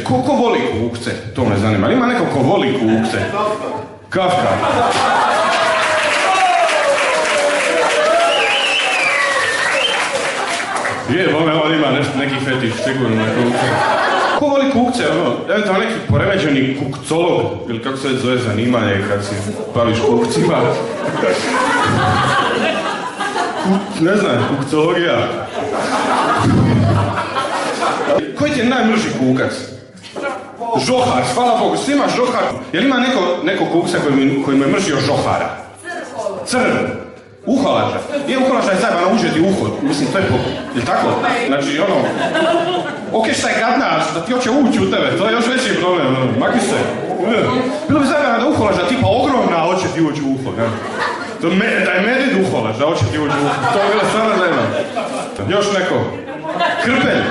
Ko voli kukce? To me zanima. Ima neko ko voli kukce? Kafka. Je, on ima neki fetiš, sigurno na kukce. Ko voli kukce, eventualno neki poremeđeni kukcolog, ili kako se zove zanimanje kad si baviš kukcima. Ne znam, kukcologija. Koji ti je najmrži kukac? Žohar, hvala Bogu, svi ima žohar. Jel ima neko kukca koji mu je mržio žohara? Crn. Uholača. Je uholača je zajebana, uđe ti u uho. Mislim, to je jel' tako? Znači, okej, šta je gadna, da ti hoće ući u tebe, to je još veći problem, makni se. Bilo bi zajebana da uholača tipa ogromna hoće ti ući u uho, ne? Da je medved uholač, da hoće ti ući u uho. To je bilo stvarno zajebano. Još neko. Krpelj.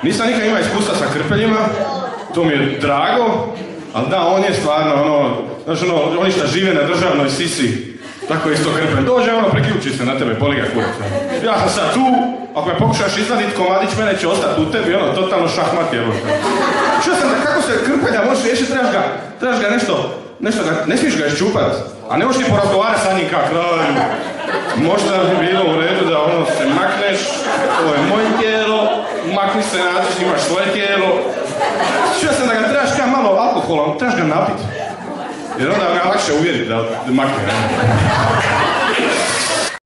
Nisam nikad imao iskustva sa krpeljima, to mi je drago, ali da, on je stvarno znaš oni šta žive na državnoj sisi, tako isto krpelj. Dođe preključi se na tebe, boli ga kurac. Ja sam sad tu, ako me pokušaš izvadit komadić, mene će ostati u tebi, totalno šahmat je. Čuo sam da kako se krpelja možeš riješiti, trebaš ga nešto ga, ne smiješ ga iščupat, a ne možeš ti porazgovarati sa njim kak, možda bi bilo u redu da se makneš, ovo je moje tijelo, makni se nađeš, imaš svoje tijelo. Čuo sam da ga trebaš kao malo alkoholom, trebaš ga napiti. Jer onda ga lakše uvjeriti da makne.